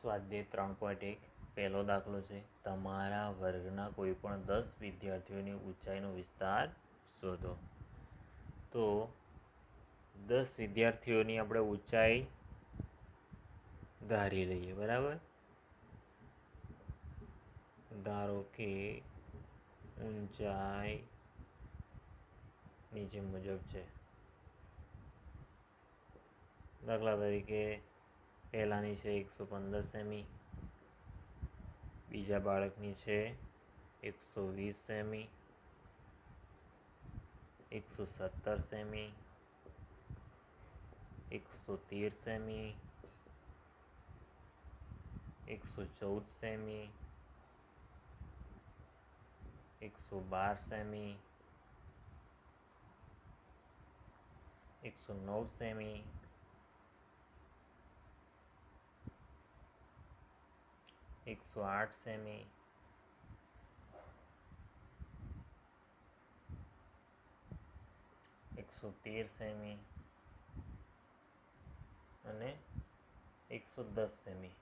સ્વાધ્યાય 3.1 પહેલો દાખલો છે, તમારા વર્ગના કોઈપણ 10 વિદ્યાર્થીઓની ઊંચાઈનો વિસ્તાર શોધો. તો 10 વિદ્યાર્થીઓની આપણે ઊંચાઈ ધારી લઈએ. બરાબર, ધારો કે ઊંચાઈ નીચે મુજબ છે. દાખલા તરીકે પહેલાની છે 115 સેમી, બીજા બાળકની છે 120 semi, 117 semi, 113 semi, 114 semi, 112 semi, 109 semi, 108 semi, 113 semi અને 110 સેમી.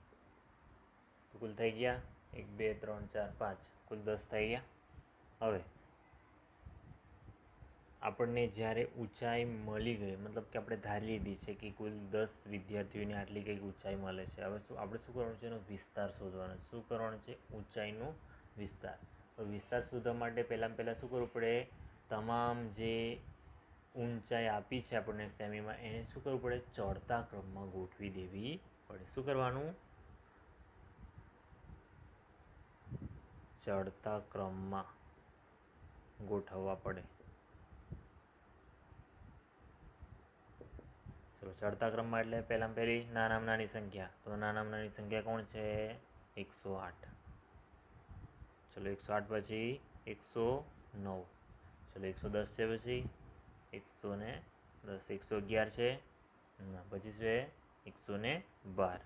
કુલ થઈ ગયા 1 2 3 4 5, કુલ 10 થઈ ગયા. હવે આપણને જ્યારે ઊંચાઈ મળી ગઈ, મતલબ કે આપણે ધારી લીધી છે કે કુલ 10 વિદ્યાર્થીઓને આટલી કંઈક ઊંચાઈ મળે છે. હવે આપણે શું કરવાનું છે? એનો વિસ્તાર શોધવાનો. શું કરવાનું છે? ઊંચાઈનો વિસ્તાર. તો વિસ્તાર શોધવા માટે પહેલાં શું કરવું પડે? તમામ જે ઊંચાઈ આપી છે આપણને સેમીમાં, એને શું કરવું પડે? ચડતા ક્રમમાં ગોઠવી દેવી પડે. શું કરવાનું? ચડતા ક્રમમાં ગોઠવવા પડે. ચલો, ચડતા ક્રમમાં એટલે પહેલાં પહેલી નાનામાં નાની સંખ્યા. તો નાનામાં નાની સંખ્યા કોણ છે? 108. ચલો, 108 પછી 109. ચલો, 110 છે, પછી 110, 111 છે, પછી શું છે? 112.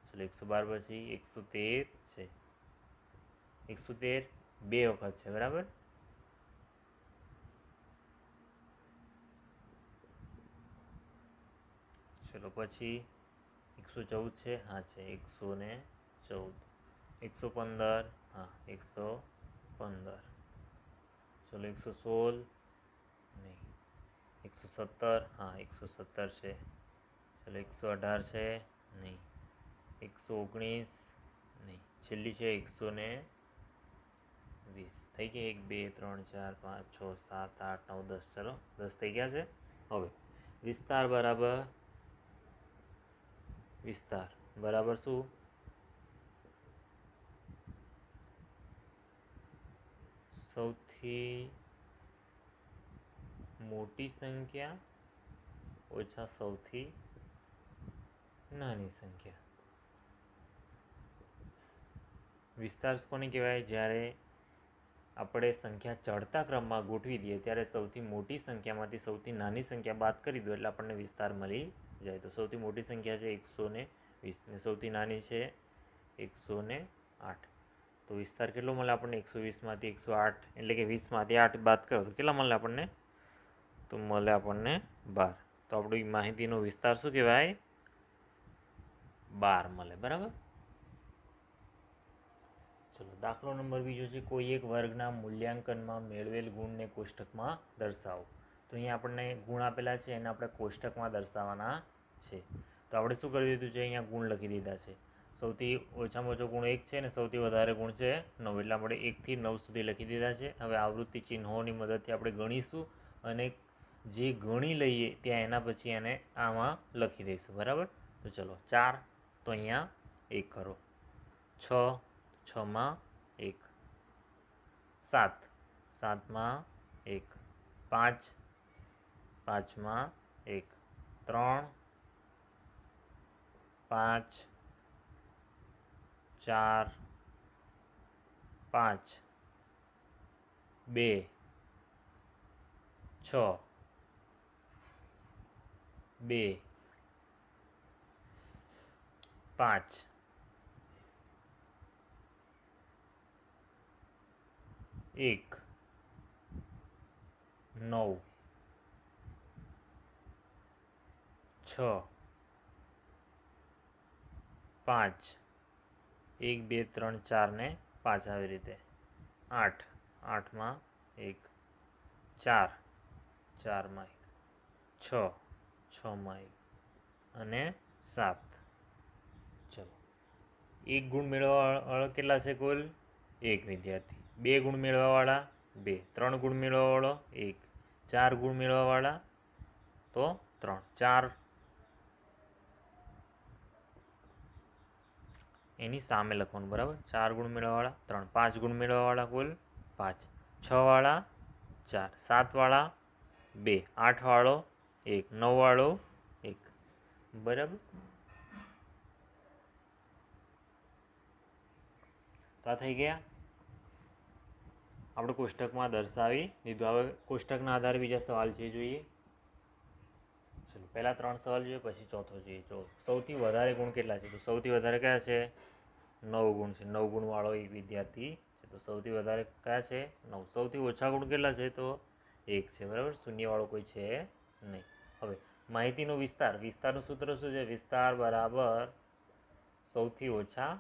ચલો, 112 પછી 113 છે. 113 બે વખત છે. બરાબર, ચલો, પછી 114 છે. હા છે, 114. 115, હા 115. ચલો, 116 નહીં. 117, હા 117 છે. ચલો, 118 છે, નહીં. 119 નહીં. છેલ્લી છે 120. થઈ ગયા 1 2 3 4 5 6 7 8 9 10. ચલો, 10 થઈ ગયા છે. હવે વિસ્તાર બરાબર શું? સૌથી મોટી સંખ્યા ઓછા સૌથી નાની સંખ્યા. વિસ્તાર કોને કહેવાય? જ્યારે આપણે સંખ્યા ચડતા ક્રમમાં ગોઠવી દઈએ ત્યારે સૌથી મોટી સંખ્યામાંથી સૌથી નાની સંખ્યા બાદ કરી દો એટલે આપણને વિસ્તાર મળી જાય. તો સૌથી મોટી સંખ્યા છે 120 ને સૌથી નાની છે 108. તો વિસ્તાર કેટલો મળે આપણને? 120માંથી 108, એટલે કે 20માંથી 8 બાદ કરો તો કેટલા મળે આપણને? તો મળે આપણને 12. તો આપણી માહિતીનો વિસ્તાર શું કહેવાય? 12 મળે. બરાબર. ચલો, દાખલો નંબર બીજો છે, કોઈ એક વર્ગના મૂલ્યાંકનમાં મેળવેલ ગુણને કોષ્ટકમાં દર્શાવો. તો અહીંયા આપણને ગુણ આપેલા છે, એને આપણે કોષ્ટકમાં દર્શાવવાના છે. તો આપણે શું કરી દીધું છે? અહીંયા ગુણ લખી દીધા છે. સૌથી ઓછામાં ઓછો ગુણ 1 છે અને સૌથી વધારે ગુણ છે 9, એટલે આપણે 1 થી 9 સુધી લખી દીધા છે. હવે આવૃત્તિ ચિહ્નોની મદદથી આપણે ગણીશું અને જે ગણી લઈએ ત્યાં એના પછી એને આમાં લખી દઈશું. બરાબર. તો ચલો, 4 તો અહીંયા 1 કરો, 6 6માં 1, 7 7માં 1, 5 5માં 1, 3 5 4 5 2 6 2 5 1 9 6 5 1 2 3 4 ને 5 આવી રીતે 8 8માં 1 4 4માં 1 6 6માં 1 અને 7 ચલો એક ગુણ મેળવવાવાળા કેટલા છે કુલ એક વિદ્યાર્થી બે ગુણ મેળવવાવાળા બે ત્રણ ગુણ મેળવવાવાળો એક ચાર ગુણ મેળવવાવાળા તો 3 4 એની સામે લખવાનું બરાબર 4 ગુણ મેળવવાવાળા 3 5 ગુણ મેળવવાવાળા કુલ 5 6 વાળા 4 7 વાળા 2 8 વાળો 1 9 વાળો 1 બરાબર તો આ થઈ ગયા આપણે કોષ્ટકમાં દર્શાવી દીધું હવે કોષ્ટકના આધારે બીજા સવાલ છે જોઈએ ચલો પહેલા 3 સવાલ જોઈએ પછી ચોથો જોઈએ જો સૌથી વધારે ગુણ કેટલા છે તો સૌથી વધારે કયા છે 9 ગુણ છે 9 ગુણવાળો એક વિદ્યાર્થી છે તો સૌથી વધારે કયા છે 9 સૌથી ઓછા ગુણ કેટલા છે તો 1 છે બરાબર શૂન્યવાળો કોઈ છે નહીં હવે માહિતીનો વિસ્તારનું સૂત્ર શું છે વિસ્તાર બરાબર સૌથી ઓછા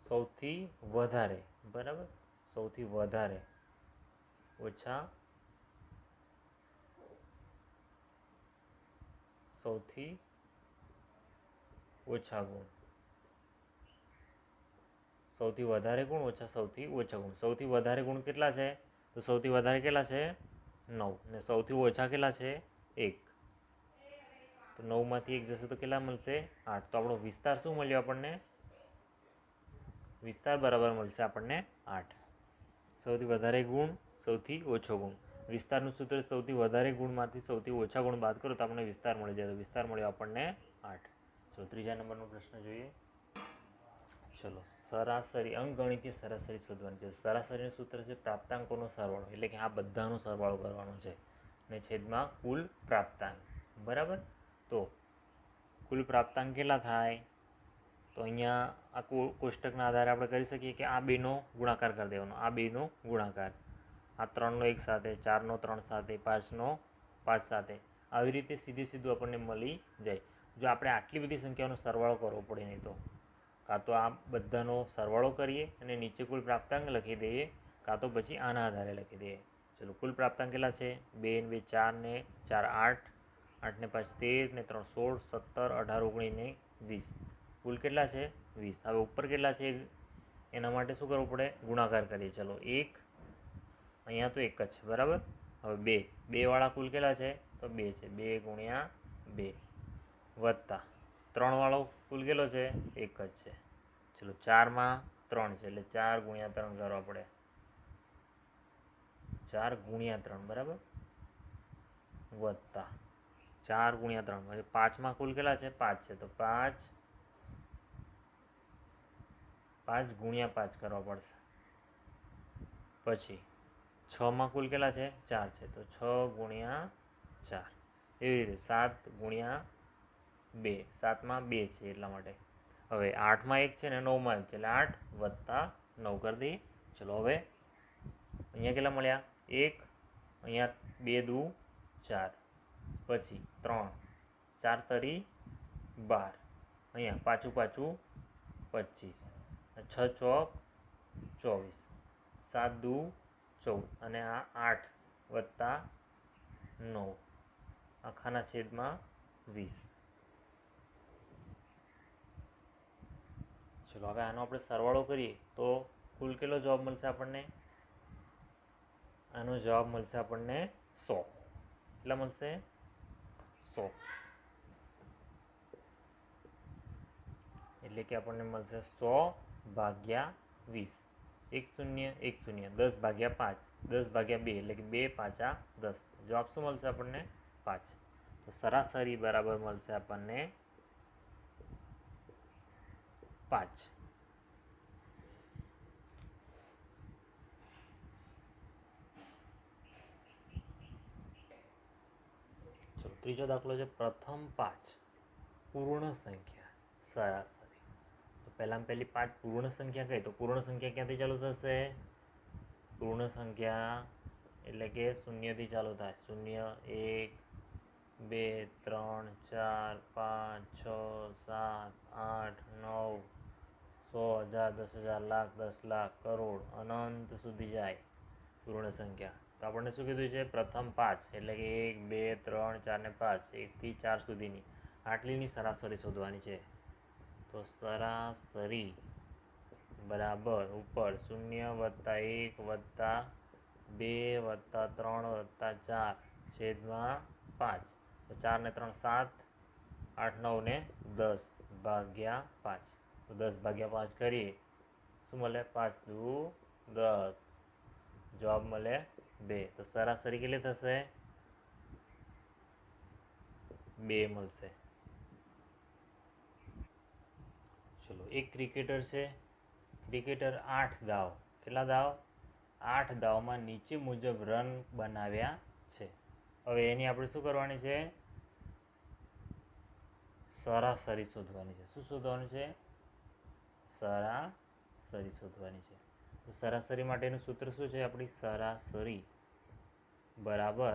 સૌથી વધારે બરાબર સૌથી વધારે ઓછા સૌથી ઓછા ગુણ સૌથી વધારે ગુણ ઓછા સૌથી ઓછા ગુણ સૌથી વધારે ગુણ કેટલા છે તો સૌથી વધારે કેટલા છે 9 ને સૌથી ઓછા કેટલા છે 1 તો 9માંથી 1 જશે તો કેટલા મળશે 8 તો આપણો વિસ્તાર શું મળ્યો આપણને વિસ્તાર બરાબર મળશે આપણને 8 સૌથી વધારે ગુણ સૌથી ઓછો ગુણ વિસ્તારનું સૂત્ર સૌથી વધારે ગુણમાંથી સૌથી ઓછા ગુણ બાદ કરો તો આપણને વિસ્તાર મળી જાય તો વિસ્તાર મળ્યો આપણને 8 ચલો ત્રીજા નંબરનો પ્રશ્ન જોઈએ ચલો સરાસરી અંકગણિતીય સરાસરી શોધવાની છે સરાસરીનું સૂત્ર છે પ્રાપ્તાંકોનો સરવાળો એટલે કે આ બધાનો સરવાળો કરવાનો છે અને છેદમાં કુલ પ્રાપ્તાંક બરાબર તો કુલ પ્રાપ્તાંક કેટલા થાય તો અહીંયા આ કોષ્ટકના આધારે આપણે કરી શકીએ કે આ બેનો ગુણાકાર કરી દેવાનો આ બેનો ગુણાકાર આ 3નો 1 સાથે 4નો 3 સાથે 5નો 5 સાથે આવી રીતે સીધું આપણને મળી જાય જો આપણે આટલી બધી સંખ્યાનો સરવાળો કરવો પડે નહીં તો કાં તો આ બધાનો સરવાળો કરીએ અને નીચે કુલ પ્રાપ્તાંક લખી દઈએ કાં તો પછી આના આધારે લખી દઈએ ચલો કુલ પ્રાપ્તાંક કેટલા છે 2 ને 2 4 ને 4 8 8 ને 5 13 ને 3 16 17 18 19 ને 20 કુલ કેટલા છે 20 હવે ઉપર કેટલા છે એના માટે શું કરવું પડે ગુણાકાર કરીએ ચલો 1 અહીંયા તો 1 જ છે બરાબર હવે 2 વાળા કુલ કેટલા છે તો 2 છે 2 ગુણ્યા 2 વત્તા 3 વાળો કુલ કેટલો છે 1 જ છે ચલો 4માં 3 છે એટલે 4 ગુણ્યા 3 કરવા પડે 4 ગુણ્યા 3 બરાબર વત્તા 4 ગુણ્યા 3 પછી 5માં કુલ કેટલા છે 5 છે તો 5 ગુણ્યા 5 કરવા પડશે પછી 6માં કુલ કેટલા છે 4 છે તો 6 ગુણ્યા 4 એવી રીતે 7 ગુણ્યા 2 7માં 2 છે એટલા માટે હવે 8માં 1 છે ને 9માં 1 છે એટલે 8 વત્તા 9 કરી દઈએ ચલો હવે અહીંયા કેટલા મળ્યા 1 અહીંયા 2 દુ 4 પછી 3 4 તરી 12 અહીંયા પાછું 25 6 ચોક 24 7 દુ 14 અને આ 8 વત્તા 9 આખાના છેદમાં 20 ચલો હવે આનો આપણે સરવાળો કરીએ તો કુલ કેટલો જવાબ મળશે આપણને આનો જવાબ મળશે આપણને 100 કેટલા મળશે 100 એટલે કે આપણને મળશે 100 ભાગ્યા 20 1 0 1 0 10 ભાગ્યા 5 10 ભાગ્યા 2 એટલે કે 2 5 10 જવાબ શું મળશે આપણને 5 તો સરાસરી બરાબર મળશે આપણને 5 ચલો ત્રીજો દાખલો છે પ્રથમ 5 પૂર્ણ સંખ્યા સરાસરી તો પહેલામાં પહેલી 5 પૂર્ણ સંખ્યા કઈ તો પૂર્ણ સંખ્યા ક્યાંથી ચાલુ થશે પૂર્ણ સંખ્યા એટલે કે શૂન્યથી ચાલુ થાય. 0 1 2 3 4 5 6 7 8 9 100 1000 10,000 લાખ 10 લાખ કરોડ અનંત સુધી જાય પૂર્ણ સંખ્યા. તો આપણને શું કીધું છે? પ્રથમ 5 એટલે કે 1 2 3 4 ને 5 1 થી 4 સુધીની આટલીની સરાસરી શોધવાની છે. તો સરાસરી બરાબર ઉપર 0 વત્તા 1 વત્તા 2 વત્તા 3 વત્તા 4 છેદમાં 5. તો 4 ને 3 7 8 9 ને 10 ભાગ્યા 5. તો 10 ભાગ્યા 5 કરીએ શું મળે? 5 દુ 10. જવાબ મળે 2. તો સરાસરી કેટલી થશે? 2 મળશે. ચલો, એક ક્રિકેટર છે. ક્રિકેટર 8 દાવ, કેટલા દાવ? 8 દાવમાં નીચે મુજબ રન બનાવ્યા છે. હવે એની આપણે શું કરવાની છે? સરાસરી શોધવાની છે. શું શોધવાનું છે? સરાસરી શોધવાની છે. તો સરાસરી માટેનું સૂત્ર શું છે? આપણી સરાસરી બરાબર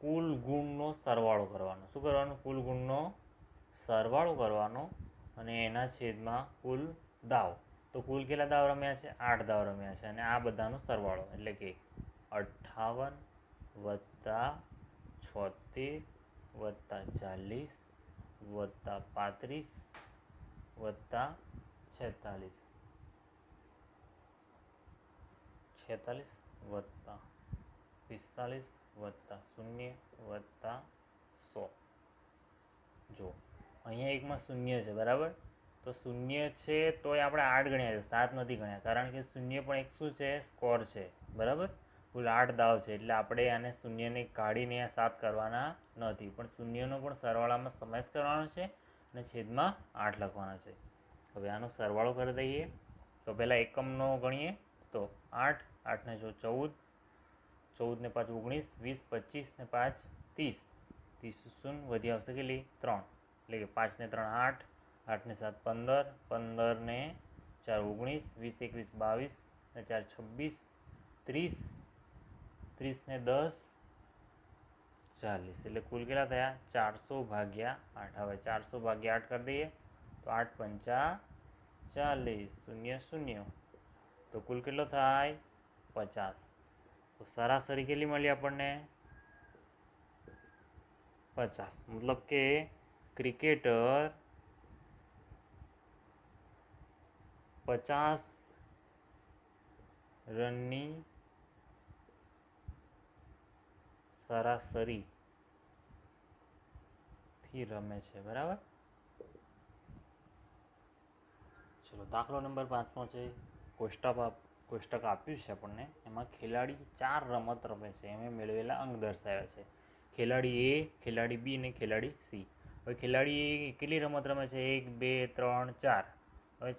કુલ ગુણનો સરવાળો કરવાનો. શું કરવાનું? કુલ ગુણનો સરવાળો કરવાનો અને એના છેદમાં કુલ દાવ. તો કુલ કેટલા દાવ રમ્યા છે? 8 દાવ રમ્યા છે અને આ બધાનો સરવાળો એટલે કે 58 વત્તા 76 વત્તા 40 વત્તા 35 વત્તા 46 વત્તા 45 વત્તા 0 વત્તા 100. જો અહીંયા એકમાં શૂન્ય છે બરાબર. તો શૂન્ય છે તોય આપણે 8 ગણ્યા છે, 7 નથી ગણ્યા, કારણ કે શૂન્ય પણ એક શું છે? સ્કોર છે બરાબર. કુલ 8 દાવ છે એટલે આપણે આને શૂન્યને કાઢીને 7 કરવાના નથી, પણ શૂન્યનો પણ સરવાળામાં સમાવેશ કરવાનો છે અને છેદમાં 8 લખવાના છે. હવે આનો સરવાળો કરી દઈએ. તો પહેલાં એકમનો ગણીએ તો 8 8 ને 14 14 ને 5 19 20 25 ને 5 30 30 શૂન્ય વધી આવશે કેટલી? 3. એટલે કે 5 ને 3 8 8 ને 7 15 15 ને 4 19 20 21 22 ને 4 26 30 30 ને 10 40. એટલે કુલ કેટલા થયા? 400 ભાગ્યા 8. હવે 400 ભાગ્યા 8 કરી દઈએ તો 8 પંચા 40 0 0. તો કુલ કેટલો થાય? 50. તો સરાસરી કેટલી મળી આપણને? 50. મતલબ કે ક્રિકેટર 50 રનની સરાસરીથી રમે છે બરાબર. ચલો, દાખલો નંબર 5 છે. કોષ્ટક આપ્યું છે આપણને. એમાં ખેલાડી 4 રમત રમે છે. એમાં મેળવેલા અંક દર્શાવ્યા છે. ખેલાડી એ, ખેલાડી બી અને ખેલાડી સી. હવે ખેલાડી એ કેટલી રમત રમે છે? 1 2 3 4. હવે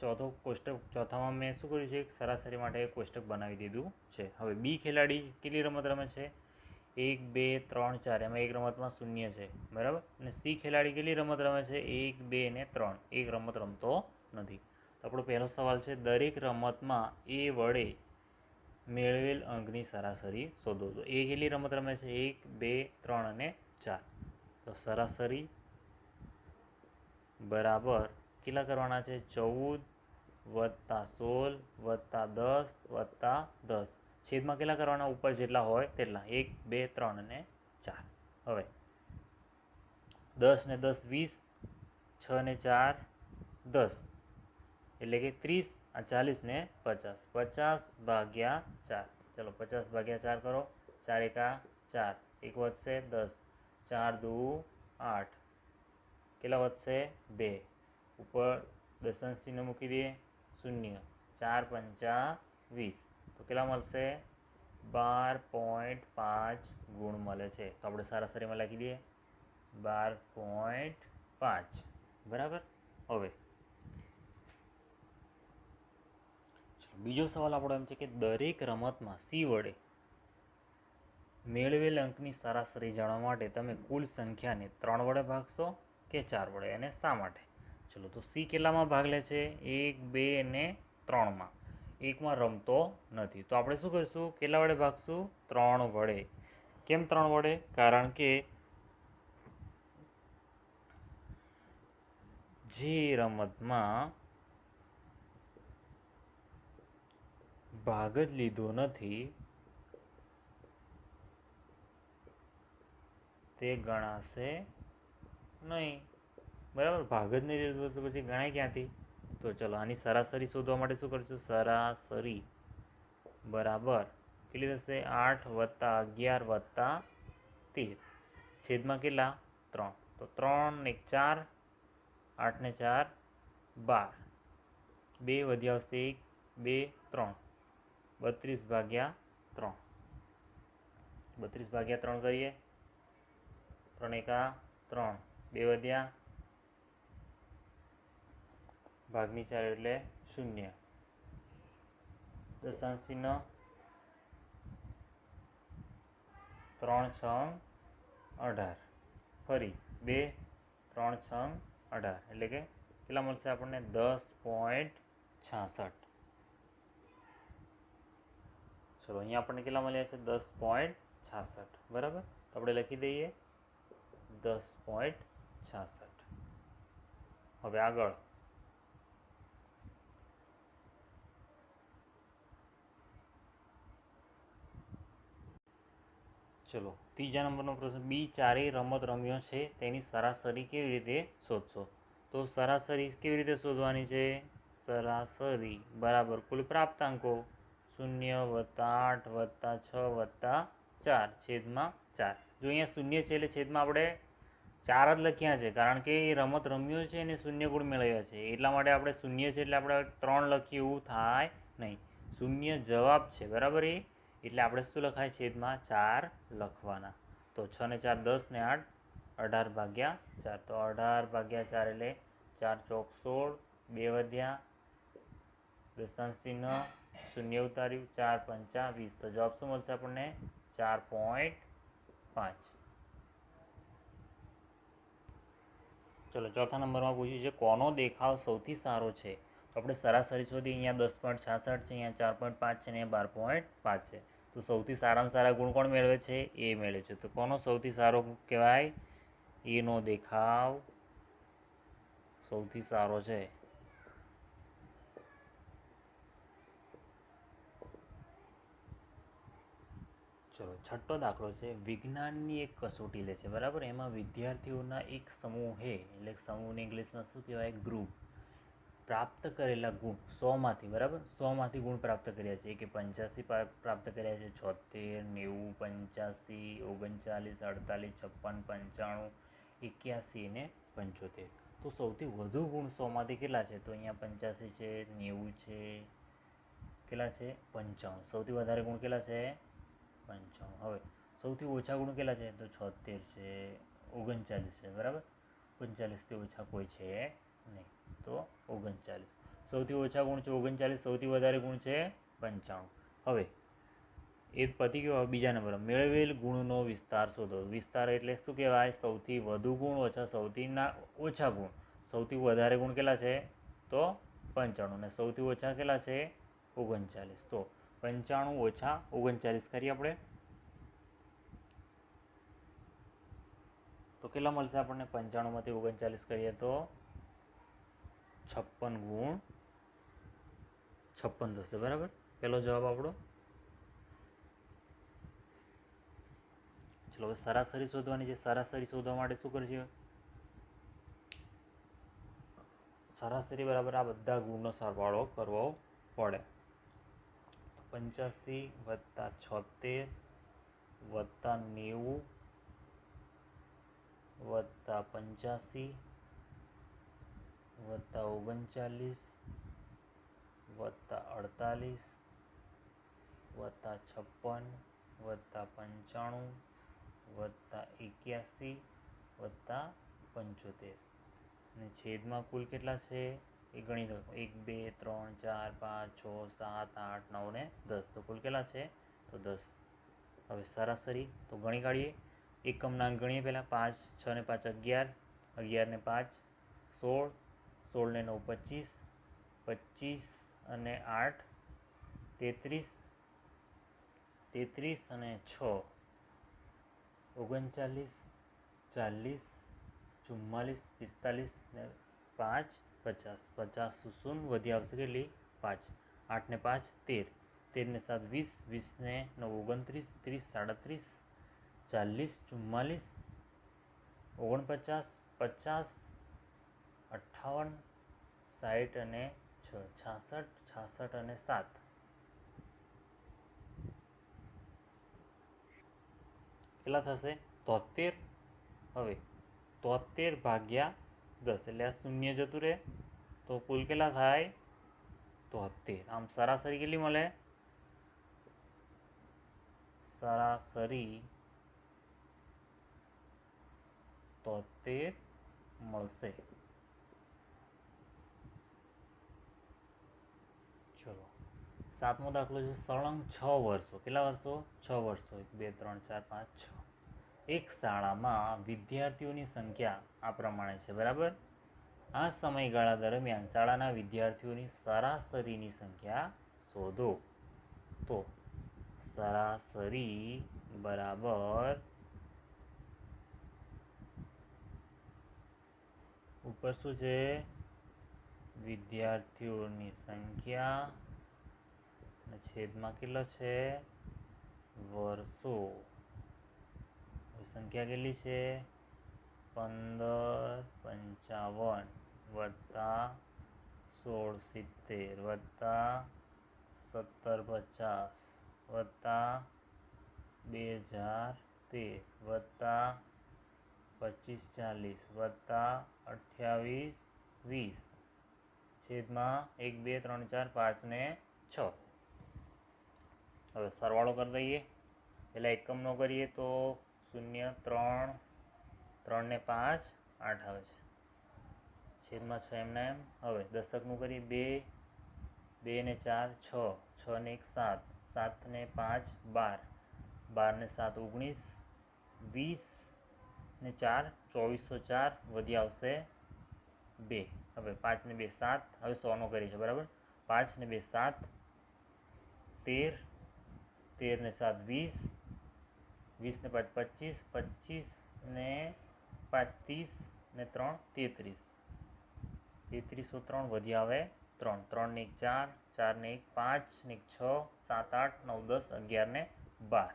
ચોથામાં મેં શું કર્યું છે? સરાસરી માટે એક કોષ્ટક બનાવી દીધું છે. હવે બી ખેલાડી કેટલી રમત રમે છે? 1 2 3 4. એમાં એક રમતમાં શૂન્ય છે બરાબર. અને સી ખેલાડી કેટલી રમત રમે છે? 1 2 ને 3. એક રમત રમતો નથી. તો આપણો પહેલો સવાલ છે, દરેક રમતમાં એ વડે મેળવેલ અંકની સરાસરી શોધો. તો એ કેટલી રમત રમે છે? 1 2 3 અને 4. તો સરાસરી બરાબર કેટલા કરવાના છે? 14 વત્તા 16 વત્તા 10 વત્તા 10. છેદમાં કેટલા કરવાના? ઉપર જેટલા હોય તેટલા. 1 2 3 અને 4. હવે 10 ને 10 20, 6 ને 4 10, એટલે કે 30. આ 40 ને 50. 50 ભાગ્યા 4. ચલો 50 ભાગ્યા 4 કરો. 4 એકા 4, 1 વધશે 10, 4 દુ 8. કેટલા વધશે? 2. ઉપર દશાંશ ચિહ્ન મૂકી દઈએ. 0. 4 પંચા 20. તો કેટલા મળશે? 12.5 ગુણ મળે છે. તો આપણે સરાસરીમાં લખી દઈએ 12.5 બરાબર. હવે બીજો સવાલ આપણો એમ છે કે દરેક રમતમાં સી વડે મેળવેલ અંકની સરાસરી જાણવા માટે તમે કુલ સંખ્યાને 3 વડે ભાગશો કે 4 વડે, અને શા માટે? ચલો, તો સી કેટલામાં ભાગ લે છે? 1 2 અને 3માં. એકમાં રમતો નથી. તો આપણે શું કરીશું? કેટલા વડે ભાગશું? 3 વડે. કેમ 3 વડે? કારણ કે જે રમતમાં ભાગ જ લીધો નથી તે ગણાશે નહીં. બરાબર, ભાગ જ નહીં લીધો તો પછી ગણાય ક્યાંથી? તો ચલો આની સરાસરી શોધવા માટે શું કરીશું? સરાસરી બરાબર કેટલી થશે? 8 + 11 + 13 છેદમાં કેટલા? 3. તો 3 ને 1 4, 8 ને 4 12, 2 વધ્યા આવશે 1 2 3, 32/3. 32/3 કરીએ. 3 × 3, 2 વધ્યા, ભાગની 4 એટલે 0. દશાંશ ચિહ્ન 3 × 18. ફરી 2 3 × 18 એટલે કે કેટલા મળશે આપણને? 10.66. ચલો અહીંયા આપણને કેટલા મળ્યા છે? 10.66. બરાબર, તો આપણે લખી દઈએ 10.66. હવે આગળ ચલો ત્રીજા નંબરનો પ્રશ્ન. બી ચારેય રમત રમ્યો છે તેની સરાસરી કેવી રીતે શોધશો? તો સરાસરી કેવી રીતે શોધવાની છે? સરાસરી બરાબર કુલ પ્રાપ્તાંકો 0 + 8 + 6 + 4 છેદમાં 4. જો અહીંયા 0 છે એટલે છેદમાં આપણે 4 જ લખ્યા છે, કારણ કે એ રમત રમ્યો છે અને 0 ગુણ મેળવ્યા છે એટલા માટે આપણે 0 છે એટલે આપણે 3 લખીએ એવું થાય નહીં. 0 જવાબ છે બરાબર એ, એટલે આપણે શું લખાય? છેદમાં 4 લખવાના. તો 6 ને 4 10 ને 8 18/4. તો 18/4 એટલે 4 ચોક 16, 2 વધ્યા, દશાંશ ચિહ્ન 0 ઉતાર્યું, 4 × 5 = 20. તો જવાબ શું મળશે આપણને? 4.5. ચલો ચોથા નંબરમાં પૂછ્યું છે કોનો દેખાવ સૌથી સારો છે? તો આપણે સરાસરી શોધી. અહીંયા 10.66 છે, અહીંયા 4.5 છે, અહીંયા 12.5 છે. તો સૌથી સારામાં સારા ગુણ કોણ મેળવે છે? એ મેળવે છે. તો કોનો સૌથી સારો કહેવાય? એનો દેખાવ સૌથી સારો છે. ચલો છઠ્ઠો દાખલો છે. વિજ્ઞાનની એક કસોટી લે છે બરાબર. એમાં વિદ્યાર્થીઓના એક સમૂહે, એટલે સમૂહને ઇંગ્લિશમાં શું કહેવાય? ગ્રુપ. પ્રાપ્ત કરેલા ગુણ 100માંથી બરાબર 100માંથી ગુણ પ્રાપ્ત કર્યા છે. કે 85 પ્રાપ્ત કર્યા છે, 76 90 85 39 48 56 55 81 ને 75. તો સૌથી વધુ ગુણ 100માંથી કેટલા છે? તો અહીંયા 85 છે, 90 છે, કેટલા છે? 55. સૌથી વધારે ગુણ કેટલા છે? 55. હવે સૌથી ઓછા ગુણ કેટલા છે? તો 76 છે, 39 છે બરાબર. 39થી ઓછા કોઈ છે નહીં, તો 39. સૌથી ઓછા ગુણ છે 39, સૌથી વધારે ગુણ છે 95. હવે એ પતી ગયો. હવે બીજા નંબર મેળવેલ ગુણનો વિસ્તાર શોધો. વિસ્તાર એટલે શું કહેવાય? સૌથી વધુ ગુણ ઓછા સૌથી ઓછા ગુણ. સૌથી વધારે ગુણ કેટલા છે? તો 95 અને સૌથી ઓછા કેટલા છે? 39. તો 95 ઓછા 39 કરીએ આપણે તો કેટલા મળશે આપણને? 95માંથી 39 કરીએ તો 56 ગુણ 56 થશે બરાબર. પહેલો જવાબ આપણો. ચલો હવે સરાસરી શોધવાની છે. સરાસરી શોધવા માટે શું કરશે? સરાસરી બરાબર આ બધા ગુણનો સરવાળો કરવો પડે. 85 + 76 + 90 + 85 + 39 + 48 + 56 + 95 + 81 + 75 અને છેદમાં કુલ કેટલા છે એ ગણી લો. 1 2 3 4 5 6 7 8 9 ને 10. તો કુલ કેટલા છે? તો 10. હવે સરાસરી તો ગણી કાઢીએ. એકમના અંક ગણીએ પહેલાં. 5 6 ને 5 11, 11 ને 5 16, 16 ને 9 25, 25 અને 8 33 33 અને 6 39 40 44 45 ને 5 50 50 શૂન્ય વધી આવશે કેટલી 5 8 ને 5 13 13 ને 7 20 20 ને 9 29 30 37 40 44 49 50 58 60 અને 6 66 66 અને 7 કેટલા થશે 73. હવે 73 ભાગ્યા 10 એટલે આ શૂન્ય જતું રહે તો કુલ કેટલા થાય 73. આમ સરાસરી કેટલી મળે સરાસરી 73 મળશે. ચલો 7મો દાખલો છે સળંગ 6 વર્ષો કેટલા વર્ષો 6 વર્ષો 1 2 3 4 5 6 એક શાળામાં વિદ્યાર્થીઓની સંખ્યા આ પ્રમાણે છે બરાબર. આ સમયગાળા દરમિયાન શાળાના વિદ્યાર્થીઓની સરાસરીની સંખ્યા શોધો. તો સરાસરી બરાબર ઉપર શું છે વિદ્યાર્થીઓની સંખ્યા અને છેદમાં કેટલો છે વર્ષો. સંખ્યા કેટલી છે 1555 વત્તા 1670 વત્તા 1750 વત્તા 2013 વત્તા 2540 વત્તા 2820 છેદમાં 1 2 3 4 5 ને 6. હવે સરવાળો કરી દઈએ. પહેલાં એકમનો કરીએ તો 0 3 3 ને 5 8 આવે છે છેદમાં 6 એમને એમ. હવે દશકનું કરીએ 2 2 ને 4 6 6 ને 1 7 7 ને 5 12 12 ને 7 19 20 ને 4 2404 વધી આવશે 2. હવે 5 ને 2 7. હવે 100નો કરી છે બરાબર. 5 ને 2 7 13 13 ને 7 20 20 ને 5 25 25 ને 5 30 ને 3 33 3303 વધી આવે 3 3 ને 1 4 4 ને 1 5 ને 1 6 7 8 9 10 11 ને 12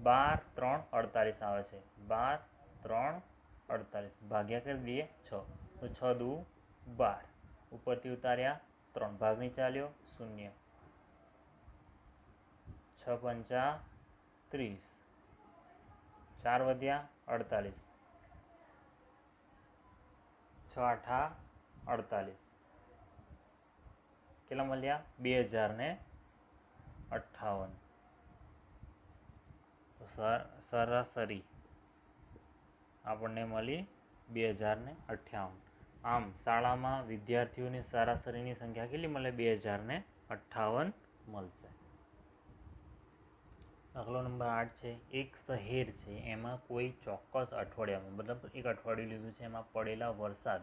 12 3 48 આવે છે 12 3 48 ભાગ્યા કરી દઈએ 6 તો 6 દુ 12 ઉપરથી ઉતાર્યા 3 ભાગ નીચે ચાલ્યો 0 6 પંચા 30 4 વધ્યા 48 6 આઠા 48 કેટલા મળ્યા 2058. તો સરાસરી આપણને મળી 2058. આમ શાળામાં વિદ્યાર્થીઓની સરાસરીની સંખ્યા કેટલી મળે 2058 મળશે. દાખલો નંબર 8 છે એક શહેર છે એમાં કોઈ ચોક્કસ અઠવાડિયામાં મતલબ એક અઠવાડિયું લીધું છે એમાં પડેલા વરસાદ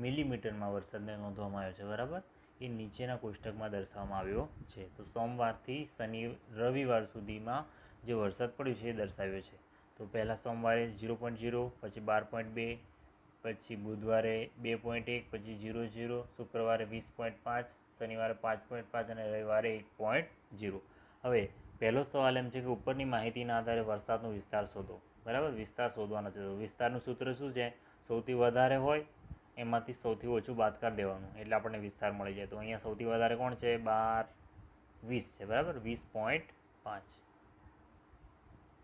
મિલીમીટરમાં વરસાદને નોંધવામાં આવ્યો છે બરાબર. એ નીચેના કોષ્ટકમાં દર્શાવવામાં આવ્યો છે. તો સોમવારથી રવિવાર સુધીમાં જે વરસાદ પડ્યો છે એ દર્શાવ્યો છે. તો પહેલાં સોમવારે 0.0 પછી 12.2 પછી બુધવારે 2.1 પછી 0.0 શુક્રવારે 20.5 શનિવારે 5.5 અને રવિવારે 1.0. હવે પહેલો સવાલ એમ છે કે ઉપરની માહિતીના આધારે વરસાદનો વિસ્તાર શોધો બરાબર. વિસ્તાર શોધવાનો છે. તો વિસ્તારનું સૂત્ર શું છે સૌથી વધારે હોય એમાંથી સૌથી ઓછું બાદ કરી દેવાનું એટલે આપણને વિસ્તાર મળી જાય. તો અહીંયા સૌથી વધારે કોણ છે 12 20 છે બરાબર 20.5.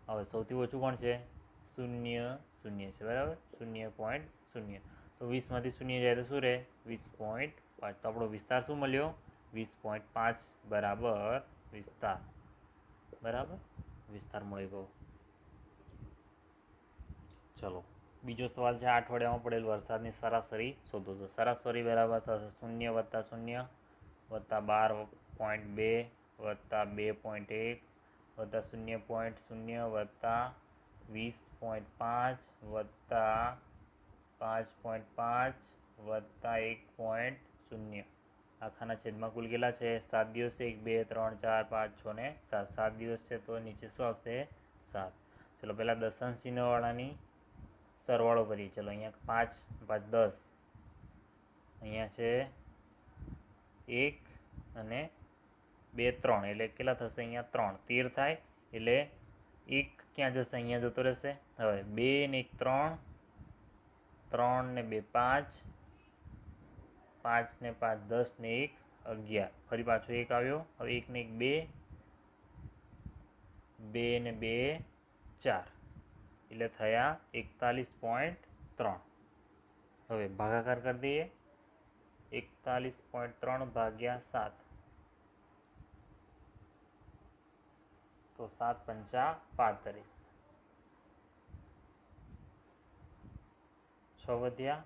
હવે સૌથી ઓછું કોણ છે 0 0 છે બરાબર 0.0. તો 20માંથી 0 જાય તો શું રહે 20.5. તો આપણો વિસ્તાર શું મળ્યો 20.5 બરાબર વિસ્તાર બરાબર વિસ્તાર મળી ગયો. ચલો બીજો સવાલ છે 8 અઠવાડિયામાં પડેલ વરસાદની સરાસરી શોધો. તો સરાસરી બરાબર થશે 0 વત્તા 0 વત્તા 12.2 વત્તા 2.1 વત્તા 0.0 વત્તા 20.5 વત્તા 5.5 વત્તા 1.0. આખાના છેદમાં કુલ કેટલા છે? 7 દિવસ છે. 1 2 3 4 5 6 ને 7. 7 દિવસ છે તો નીચે શું આવશે? 7. ચલો પહેલાં દશાંશ ચિહ્નવાળાની સરવાળો કરીએ. ચલો અહીંયા 5 5 10, અહીંયા છે 1 અને 2 3 એટલે કેટલા થશે? અહીંયા 3 13 થાય. એટલે 1 ક્યાં જશે? અહીંયા જતો રહેશે. હવે 2 ને 1 3, 3 ને 2 5, 5 ને 5 10 ને 1 11. ફરી પાછો 1 આવ્યો. હવે 1 ને 1 2, 2 ને 2 4 એટલે થયા 41.3. હવે ભાગાકાર કરી દઈએ. 41.3 ભાગ્યા 7 તો 7 પંચા 35. 6 વધ્યા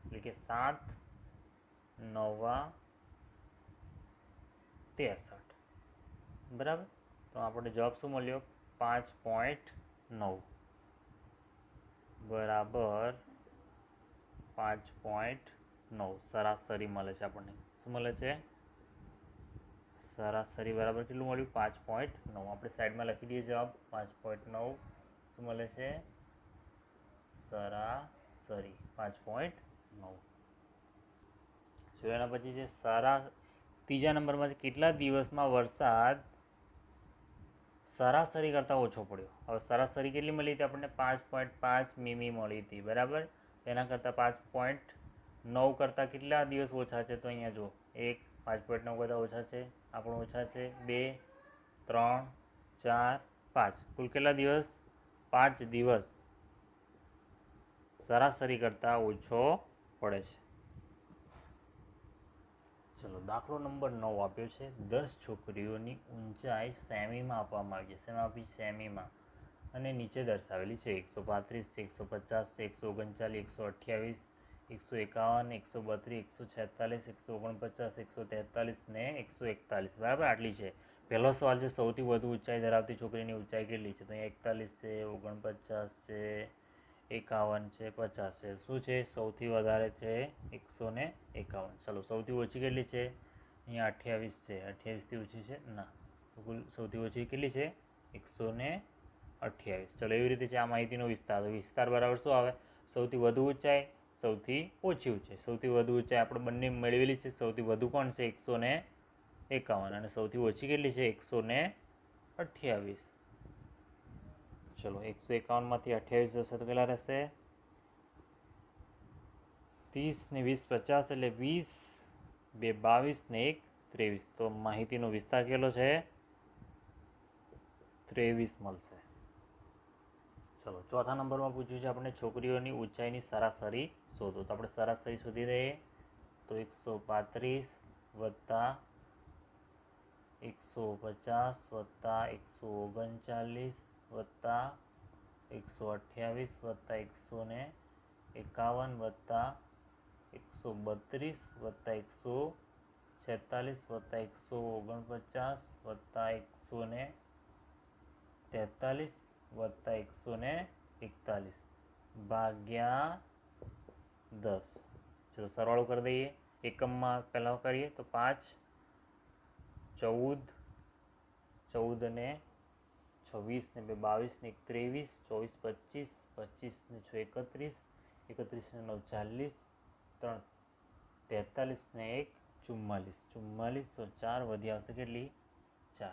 એટલે કે 7 9 63. બરાબર. તો આપણને જવાબ શું મળ્યો? 5.9 બરાબર 5.9 સરાસરી મળે છે આપણને. શું મળે છે? સરાસરી બરાબર કેટલું મળ્યું? 5.9. આપણે સાઈડમાં લખી દઈએ જવાબ 5.9. શું મળે છે? સરાસરી 5.9. એના પછી છે ત્રીજા નંબરમાં છે કેટલા દિવસમાં વરસાદ સરાસરી કરતાં ઓછો પડ્યો? હવે સરાસરી કેટલી મળી હતી આપણને? 5.5 મીમી મળી હતી. બરાબર. એના કરતાં 5.9 કરતાં કેટલા દિવસ ઓછા છે? તો અહીંયા જુઓ 1 5.9 કરતાં ઓછા છે. આપણું ઓછા છે 2 3 4 5. કુલ કેટલા દિવસ? 5 દિવસ સરાસરી કરતાં ઓછો પડે છે. ચલો દાખલો નંબર 9 આપ્યો છે. 10 છોકરીઓની ઊંચાઈ સેમીમાં આપવામાં આવી છે. શેમાં આપી? સેમીમાં. અને નીચે દર્શાવેલી છે 135 150 139 128 151 132 146 149 143 ને 141. બરાબર. આટલી છે. પહેલો સવાલ છે સૌથી વધુ ઊંચાઈ ધરાવતી છોકરીની ઊંચાઈ કેટલી છે? તો અહીંયા 41 છે, 49 છે, 51 છે, 50 છે. શું છે? સૌથી વધારે છે 151. ચલો સૌથી ઓછી કેટલી છે? અહીંયા 28 છે. 28થી ઓછી છે? ના. કુલ સૌથી ઓછી કેટલી છે? 128. ચલો એવી રીતે છે આ માહિતીનો વિસ્તાર. તો વિસ્તાર બરાબર શું આવે? સૌથી વધુ ઊંચાઈ, સૌથી ઓછી ઊંચાઈ. સૌથી વધુ ઊંચાઈ આપણે બંને મેળવેલી છે. સૌથી વધુ કોણ છે? 151. અને સૌથી ઓછી કેટલી છે? 128. ચલો 151માંથી 28 જશે તો કેટલા રહેશે? 30 ને 20 50 એટલે 20 2 22 ને 1 23. તો માહિતીનો વિસ્તાર કેટલો છે? 23 મળશે. ચલો ચોથા નંબરમાં પૂછ્યું છે આપણે છોકરીઓની ઊંચાઈની સરાસરી શોધો. તો આપણે સરાસરી શોધી દઈએ. તો 135 વત્તા 150 વત્તા 139 વત્તા 128 વત્તા 151 વત્તા 132 વત્તા 146 વત્તા 149 વત્તા 143 વત્તા 141 ભાગ્યા 10. ચલો સરવાળો કરી દઈએ. એકમમાં પહેલાં કરીએ તો 5 14 14 ને 26 ને 2 22 ને 1 23 24 25 25 ને 6 31 31 ને 9 40 3 43 ને 1 44 44 તો 4 વધી આવશે કેટલી? 4.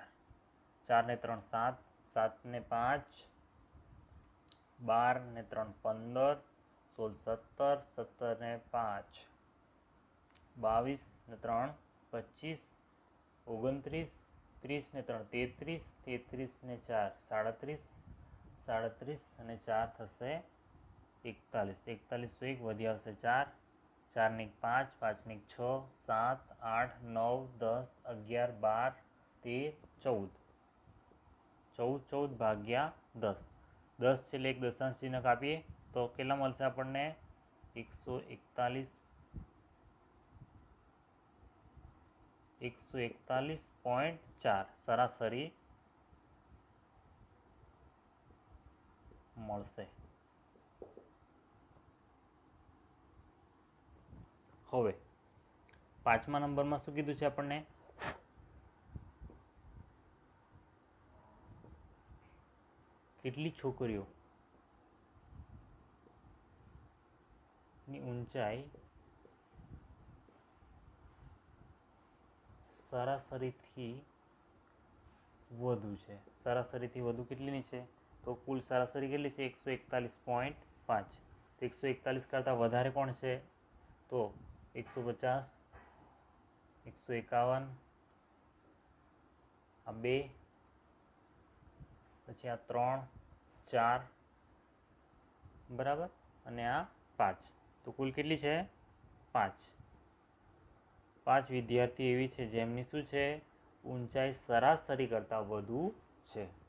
4 ને 3 7, 7 ને 5 12 ને 3 15, 16 17, 17 ને 5 22 ને 3 25, 29, 30 ને 3 33, 33 ને 4 37, 37 અને 4 થશે 41. 41 તો 1 વધી આવશે 4, 4 ને 5, 5 ને 6, 7 8 9 10 11 12 13 14. 14 ભાગ્યા 10. 10 છે એટલે એક દશાંશ ચિહ્ન કાપીએ તો કેટલા મળશે આપણને? 141.4 સરાસરી મળશે. હવે 5મા નંબરમાં શું કીધું છે આપણને? કેટલી છોકરીઓ ની ઊંચાઈ સરાસરીથી વધુ છે. સરાસરીથી વધુ કેટલીની છે? તો કુલ સરાસરી કેટલી છે? 141.5. તો 141 કરતાં વધારે કોણ છે? તો 150, 151, આ 2, પછી આ 3, 4, બરાબર, અને આ 5. તો કુલ કેટલી છે? 5. 5 વિદ્યાર્થી એવી છે જેમની શું છે? ઊંચાઈ સરાસરી કરતાં વધુ છે.